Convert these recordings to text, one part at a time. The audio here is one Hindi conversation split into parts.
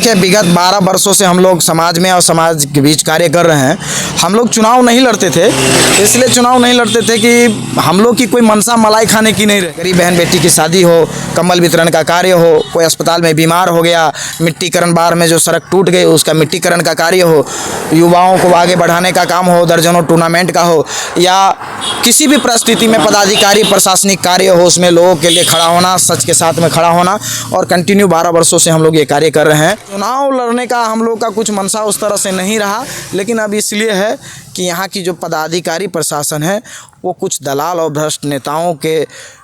देखिए, विगत 12 वर्षों से हम लोग समाज में और समाज के बीच कार्य कर रहे हैं। हम लोग चुनाव नहीं लड़ते थे, इसलिए चुनाव नहीं लड़ते थे कि हम लोग की कोई मनसा मलाई खाने की नहीं रहे। गरीब बहन बेटी की शादी हो, कंबल वितरण का कार्य हो, कोई अस्पताल में बीमार हो गया, मिट्टीकरण बार में जो सड़क टूट गई उसका मिट्टीकरण का कार्य हो, युवाओं को आगे बढ़ाने का काम हो, दर्जनों टूर्नामेंट का हो, या किसी भी परिस्थिति में पदाधिकारी प्रशासनिक कार्य हो, उसमें लोगों के लिए खड़ा होना, सच के साथ में खड़ा होना, और कंटिन्यू 12 वर्षों से हम लोग ये कार्य कर रहे हैं। चुनाव लड़ने का हम लोग का कुछ मनसा उस तरह से नहीं रहा, लेकिन अब इसलिए है कि यहाँ की जो पदाधिकारी प्रशासन है वो कुछ दलाल और भ्रष्ट नेताओं के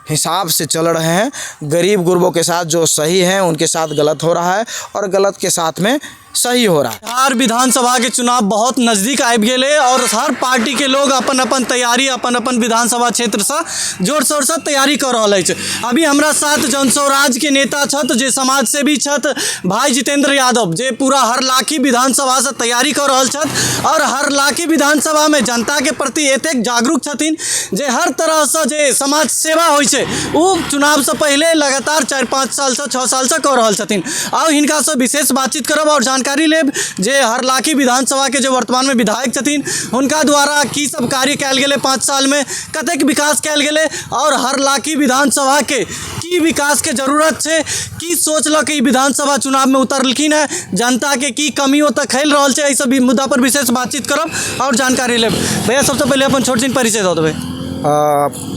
हिसाब से चल रहे हैं। गरीब गुरबों के साथ जो सही है उनके साथ गलत हो रहा है और गलत के साथ में सही हो रहा है। बिहार विधानसभा के चुनाव बहुत नज़दीक आबि गेले और हर पार्टी के लोग अपन अपन तैयारी अपन अपन विधानसभा क्षेत्र से जोर शोर से तैयारी कर रहा है। अभी हमारा साथ जन स्वराज के नेता छत, जे समाज सेवी छत भाई जितेंद्र यादव, जे पूरा हरलाखी विधानसभा से तैयारी कर रहा छत और हरलाखी विधानसभा में जनता के प्रति एतेक जागरूक छथिन जे हर तरह से जे समाज सेवा होइ छै वो चुनाव से पहले लगातार 4-5 साल से 6 साल से कर रहा छथिन। और हिनका से विशेष बातचीत करब और जानकारी लेब जे हरलाखी विधानसभा के जो वर्तमान में विधायक छथिन उनका द्वारा की सब कार्य कयल गेले 5 साल में, कतेक विकास कयल गेले और हरलाखी विधानसभा के की विकास के जरूरत छै, की सोचलक ई विधानसभा चुनाव में उतरलखिन है, जनता के की कमी ओतऽ खैल रहल छै, एहि सब मुद्दा पर विशेष बातचीत करब और जानकारी लेब। भैया सबसे पहले अपन छोट छिन परिचय दऽ देबै।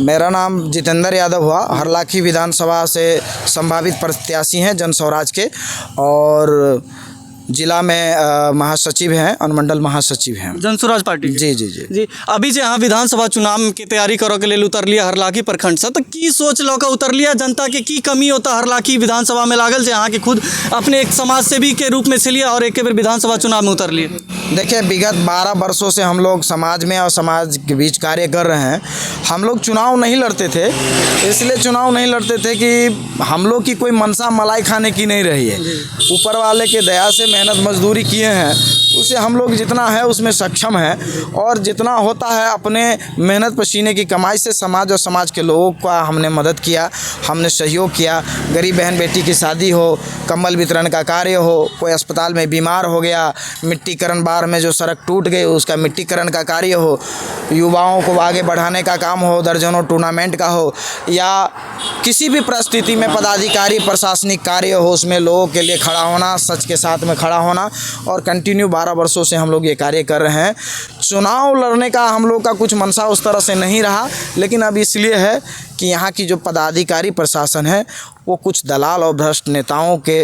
मेरा नाम जितेंद्र यादव हुआ, हरलाखी विधानसभा से संभावित प्रत्याशी हैं जन स्वराज के, और जिला में महासचिव हैं, अनुमंडल महासचिव हैं जन स्वराज पार्टी। जी जी जी जी अभी जे अहाँ विधानसभा चुनाव के तैयारी करऽ के लेल उतरलिए हरलाखी प्रखंड से, तो की सोच लऽ कऽ उतरलिए, जनता के की कमी होता हरलाखी विधानसभा में लागल जे अहाँ के खुद अपने एक समाज सेवी के रूप में छलिए और एक बेर विधानसभा चुनाव में उतरलिए। देखिए, विगत 12 वर्षों से हम लोग समाज में और समाज के बीच कार्य कर रहे हैं। हम लोग चुनाव नहीं लड़ते थे, इसलिए चुनाव नहीं लड़ते थे कि हम लोग की कोई मनसा मलाई खाने की नहीं रही है। ऊपर वाले के दया से मेहनत मजदूरी किए हैं, उसे हम लोग जितना है उसमें सक्षम हैं, और जितना होता है अपने मेहनत पसीने की कमाई से समाज और समाज के लोगों का हमने मदद किया, हमने सहयोग किया। गरीब बहन बेटी की शादी हो, कंबल वितरण का कार्य हो, कोई अस्पताल में बीमार हो गया, मिट्टीकरण बार में जो सड़क टूट गई उसका मिट्टीकरण का कार्य हो, युवाओं को आगे बढ़ाने का काम हो, दर्जनों टूर्नामेंट का हो, या किसी भी परिस्थिति में पदाधिकारी प्रशासनिक कार्य हो, उसमें लोगों के लिए खड़ा होना, सच के साथ में खड़ा होना, और कंटिन्यू 12 वर्षों से हम लोग ये कार्य कर रहे हैं। चुनाव लड़ने का हम लोग का कुछ मनसा उस तरह से नहीं रहा, लेकिन अब इसलिए है कि यहाँ की जो पदाधिकारी प्रशासन है वो कुछ दलाल और भ्रष्ट नेताओं के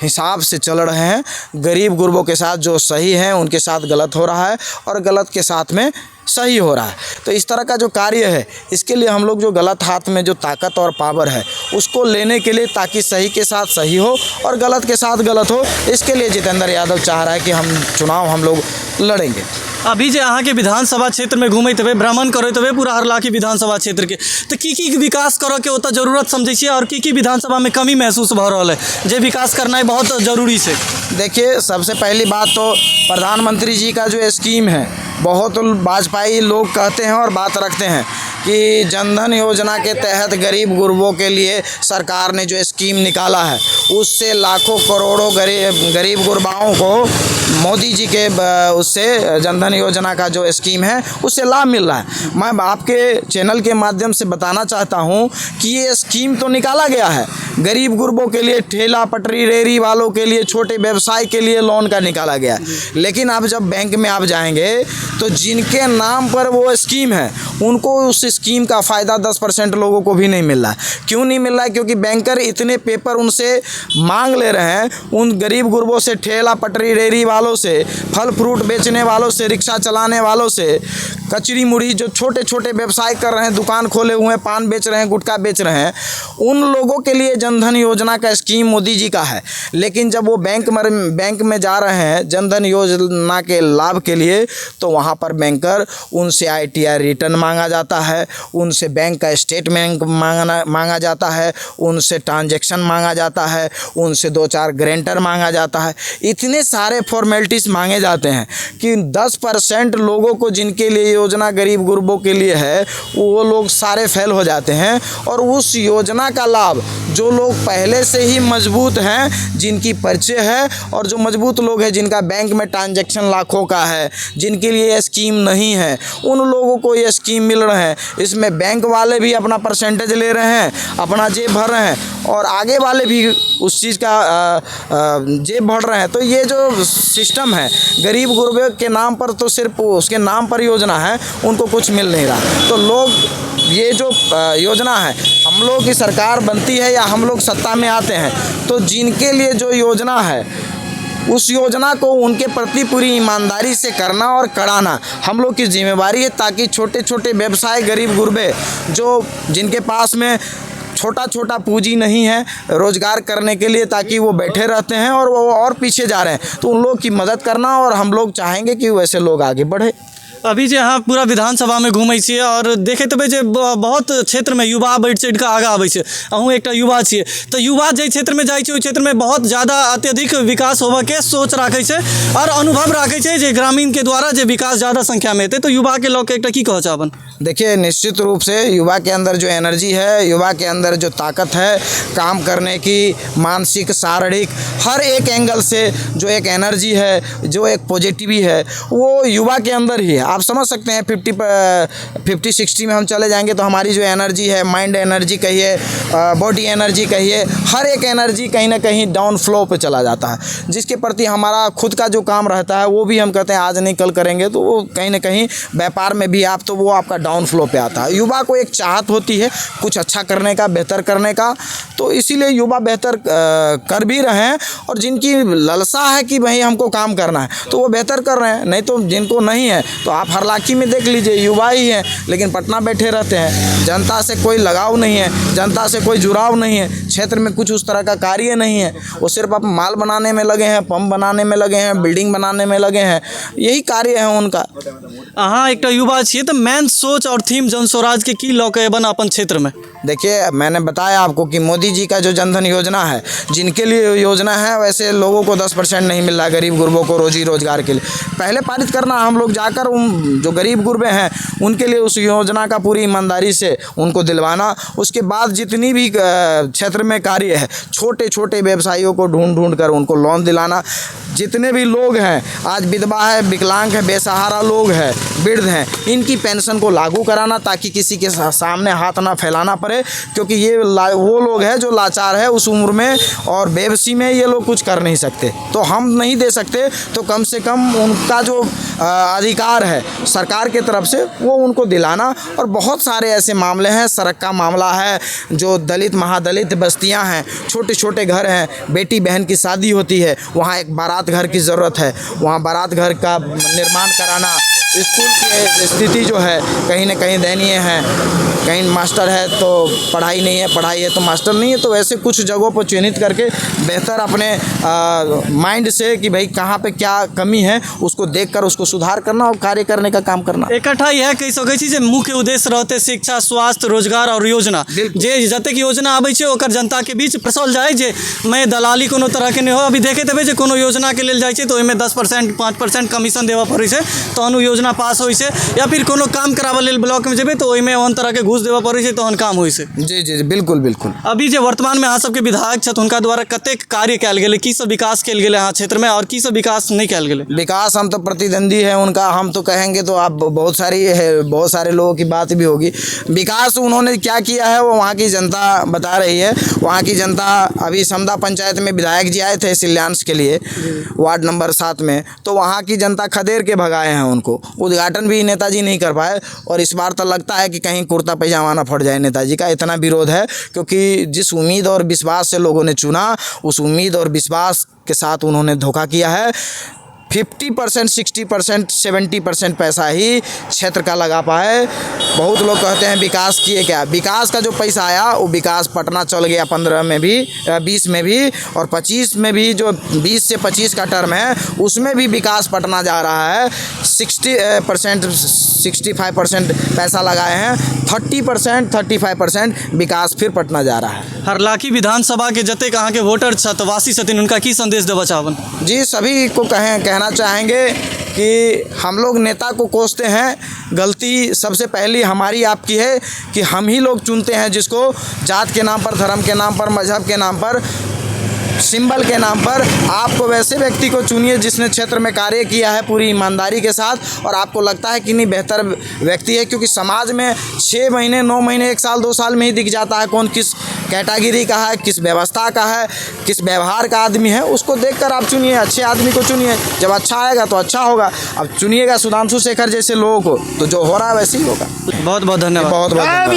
हिसाब से चल रहे हैं। गरीब गुरबों के साथ जो सही है उनके साथ गलत हो रहा है और गलत के साथ में सही हो रहा है। तो इस तरह का जो कार्य है, इसके लिए हम लोग जो गलत हाथ में जो ताकत और पावर है उसको लेने के लिए, ताकि सही के साथ सही हो और गलत के साथ गलत हो, इसके लिए जितेंद्र यादव चाह रहा है कि हम लोग लड़ेंगे। अभी जे अहाँ के विधानसभा क्षेत्र में घूमैत हेबै, भ्रमण करैत हेबै पूरा हरलाखी विधानसभा क्षेत्र के, तो की विकास करऽ के ओतऽ जरूरत समझै छियै और की विधानसभा में कमी महसूस भऽ रहल है जे विकास करना बहुत जरूरी है? देखिए, सबसे पहली बात तो प्रधानमंत्री जी का जो स्कीम है, बहुत वाजपेयी लोग कहते हैं और बात रखते हैं कि जनधन योजना के तहत गरीब गुरबों के लिए सरकार ने जो स्कीम निकाला है उससे लाखों करोड़ों गरीब गुरबाओं को मोदी जी के उससे जनधन योजना का जो स्कीम है उससे लाभ मिल रहा है। मैं आपके चैनल के माध्यम से बताना चाहता हूं कि ये स्कीम तो निकाला गया है गरीब गुरबों के लिए, ठेला पटरी रेहड़ी वालों के लिए, छोटे व्यवसाय के लिए लोन का निकाला गया, लेकिन अब जब बैंक में आप जाएंगे तो जिनके नाम पर वो स्कीम है उनको उस स्कीम का फ़ायदा 10% लोगों को भी नहीं मिल रहा है। क्यों नहीं मिल रहा है? क्योंकि बैंकर इतने पेपर उनसे मांग ले रहे हैं, उन गरीब गुरबों से, ठेला पटरी रेहड़ी वालों से, फल फ्रूट बेचने वालों से, रिक्शा चलाने वालों से, कचरी मुड़ी जो छोटे छोटे व्यवसाय कर रहे हैं, दुकान खोले हुए हैं, पान बेच रहे हैं, गुटखा बेच रहे हैं, उन लोगों के लिए जनधन योजना का स्कीम मोदी जी का है। लेकिन जब वो बैंक में जा रहे हैं जनधन योजना के लाभ के लिए, तो वहाँ पर बैंकर उनसे ITR रिटर्न मांगा जाता है, उनसे बैंक का स्टेटमेंट मांगा जाता है, उनसे ट्रांजैक्शन मांगा जाता है, उनसे 2-4 गारंटर मांगा जाता है। इतने सारे फॉर्मेट फॉर्मेलिटीज़ मांगे जाते हैं कि 10% लोगों को जिनके लिए योजना गरीब गुरबों के लिए है वो लोग सारे फेल हो जाते हैं। और उस योजना का लाभ जो लोग पहले से ही मजबूत हैं, जिनकी परिचय है, और जो मजबूत लोग हैं जिनका बैंक में ट्रांजैक्शन लाखों का है, जिनके लिए ये स्कीम नहीं है, उन लोगों को ये स्कीम मिल रहे हैं। इसमें बैंक वाले भी अपना परसेंटेज ले रहे हैं, अपना जेब भर रहे हैं, और आगे वाले भी उस चीज़ का जेब भर रहे हैं। तो ये जो सिस्टम है गरीब गुरबे के नाम पर, तो सिर्फ उसके नाम पर योजना है, उनको कुछ मिल नहीं रहा। तो लोग ये जो योजना है, हम लोग की सरकार बनती है या हम लोग सत्ता में आते हैं, तो जिनके लिए जो योजना है उस योजना को उनके प्रति पूरी ईमानदारी से करना और कराना हम लोग की जिम्मेवारी है, ताकि छोटे छोटे व्यवसाय गरीब गुरबे जो जिनके पास में छोटा छोटा पूंजी नहीं है रोज़गार करने के लिए, ताकि वो बैठे रहते हैं और वो और पीछे जा रहे हैं, तो उन लोग की मदद करना। और हम लोग चाहेंगे कि वैसे लोग आगे बढ़े। अभी जे अहाँ पूरा विधानसभा में घूमै छियै और देखैत हेबै जे बहुत क्षेत्र में युवा बढ़ि चढ़ि कऽ आगाँ आबै छै। अहूँ एकटा युवा छियै, तो युवा जे क्षेत्र में जाइ छै ओहि क्षेत्र में बहुत ज़्यादा अत्यधिक विकास होबऽ के सोच राखै छै और अनुभव राखै छै जे ग्रामीण के द्वारा जे विकास ज़्यादा संख्या में हेतै। तो युवा के लऽ के एकटा की कहऽ चाहबनि? देखिए, निश्चित रूप से युवा के अंदर जो एनर्जी है, युवा के अंदर जो ताकत है काम करने की, मानसिक शारीरिक हर एक एंगल से जो एक एनर्जी है, जो एक पॉजिटिविटी है, वो युवा के अंदर ही है। आप समझ सकते हैं 50-60 में हम चले जाएंगे तो हमारी जो एनर्जी है, माइंड एनर्जी कहिए, बॉडी एनर्जी कहिए, हर एक एनर्जी कहीं ना कहीं डाउन फ्लो पे चला जाता है, जिसके प्रति हमारा खुद का जो काम रहता है वो भी हम कहते हैं आज नहीं कल करेंगे, तो वो कहीं ना कहीं व्यापार में भी आप तो वो आपका डाउन फ्लो पे आता है। युवा को एक चाहत होती है कुछ अच्छा करने का, बेहतर करने का, तो इसीलिए युवा बेहतर कर भी रहे हैं। और जिनकी लालसा है कि भाई हमको काम करना है तो वो बेहतर कर रहे हैं, नहीं तो जिनको नहीं है तो आप हरलाखी में देख लीजिए युवा ही हैं लेकिन पटना बैठे रहते हैं। जनता से कोई लगाव नहीं है, जनता से कोई जुड़ाव नहीं है, क्षेत्र में कुछ उस तरह का कार्य नहीं है, वो सिर्फ आप माल बनाने में लगे हैं, पंप बनाने में लगे हैं, बिल्डिंग बनाने में लगे हैं, यही कार्य है उनका। अहाँ एकटा युवा छियै तो मेन सोच और थीम जन स्वराज के की लऽ के एबन अपन क्षेत्र में? देखिए, मैंने बताया आपको कि मोदी जी का जो जनधन योजना है, जिनके लिए योजना है वैसे लोगों को 10% नहीं मिल रहा है गरीब गुरबों को रोजी रोजगार के लिए। पहले पारित करना, हम लोग जाकर उन जो गरीब गुरबे हैं उनके लिए उस योजना का पूरी ईमानदारी से उनको दिलवाना। उसके बाद जितनी भी क्षेत्र में कार्य है, छोटे छोटे व्यवसायियों को ढूंढ कर उनको लोन दिलाना। जितने भी लोग हैं, आज विधवा है, विकलांग है, बेसहारा लोग हैं, वृद्ध हैं, इनकी पेंशन को लागू कराना ताकि किसी के सामने हाथ ना फैलाना पड़े, क्योंकि ये वो लोग हैं जो लाचार है उस उम्र में और बेबसी में, ये लोग कुछ कर नहीं सकते। तो हम नहीं दे सकते तो कम से कम उनका जो अधिकार है सरकार के तरफ से वो उनको दिलाना। और बहुत सारे ऐसे मामले हैं, सड़क का मामला है, जो दलित महादलित बस्तियां हैं, छोटे छोटे घर हैं, बेटी बहन की शादी होती है, वहाँ एक बारात घर की ज़रूरत है, वहाँ बारात घर का निर्माण कराना। स्कूल की स्थिति जो है कहीं ना कहीं दयनीय है, कहीं मास्टर है तो पढ़ाई नहीं है, पढ़ाई है तो मास्टर नहीं है। तो ऐसे कुछ जगहों पर चिन्हित करके बेहतर अपने माइंड से कि भाई कहाँ पे क्या कमी है उसको देखकर उसको सुधार करना और कार्य करने का काम करना। इकट्ठा यह कहि सकै छी जे मुख्य उद्देश्य रहते शिक्षा, स्वास्थ्य, रोजगार और योजना, जे जतेक योजना आबै छै ओकर जनता के बीच प्रसल जाए, जे मैं दलाली कोनो तरह के नहीं हो। अभी देखैत हेबै जे कोनो योजना के लेल जाइ छै तो ओहिमे 10% 5% कमीशन देबऽ पड़ै छै तहन ओ योजना पास होइ छै, या फिर कोनो काम कराबऽ लेल ब्लॉक में जेबै तो ओहिमे ओहन तरह के घूस देबऽ पड़ै छै तहन काम होइ छै। जी जी बिल्कुल बिल्कुल। अभी जे वर्तमान में अहाँ सबके विधायक छथि हुनका द्वारा कतेक कार्य कयल गेलै, की सब विकास कयल गेलै अहाँ क्षेत्र में और की सब विकास नहीं कयल गेलै? विकास हम तो प्रतिद्वंदी है उनका, हम तो कहेंगे तो आप बहुत सारे लोगों की बात भी होगी। विकास उन्होंने क्या किया है वो वहाँ की जनता बता रही है। वहाँ की जनता, अभी समदा पंचायत में विधायक जी आए थे शिलान्यास के लिए वार्ड नंबर 7 में, तो वहाँ की जनता खदेड़ के भगाए हैं उनको। उद्घाटन भी नेताजी नहीं कर पाए और इस बार तो लगता है कि कहीं कुर्ता पैजामा ना फट जाए नेताजी का, इतना विरोध है। क्योंकि जिस उम्मीद और विश्वास से लोगों ने चुना उस उम्मीद और विश्वास के साथ उन्होंने धोखा किया है। 50%, 60%, 70% पैसा ही क्षेत्र का लगा पाए। बहुत लोग कहते हैं विकास किए क्या, विकास का जो पैसा आया वो विकास पटना चल गया 15 में भी, 20 में भी और 25 में भी। जो 20 से 25 का टर्म है उसमें भी विकास पटना जा रहा है। 60% 65% पैसा लगाए हैं, 30% 35% विकास फिर पटना जा रहा है। हरलाखी विधानसभा के जतेक अहाँ के वोटर छथि वासी छथिन उनका की संदेश देबऽ चाहबन? जी, सभी को कहना चाहेंगे कि हम लोग नेता को कोसते हैं, गलती सबसे पहली हमारी आपकी है कि हम ही लोग चुनते हैं जिसको जात के नाम पर, धर्म के नाम पर, मजहब के नाम पर, सिंबल के नाम पर। आपको वैसे व्यक्ति को चुनिए जिसने क्षेत्र में कार्य किया है पूरी ईमानदारी के साथ और आपको लगता है कि नहीं बेहतर व्यक्ति है, क्योंकि समाज में 6 महीने 9 महीने 1 साल 2 साल में ही दिख जाता है कौन किस कैटेगरी का है, किस व्यवस्था का है, किस व्यवहार का आदमी है। उसको देखकर आप चुनिए, अच्छे आदमी को चुनिए। जब अच्छा आएगा तो अच्छा होगा। अब चुनिएगा सुधांशु शेखर जैसे लोगों को तो जो हो रहा है वैसे ही होगा। बहुत बहुत धन्यवाद। बहुत बहुत धन्यवाद।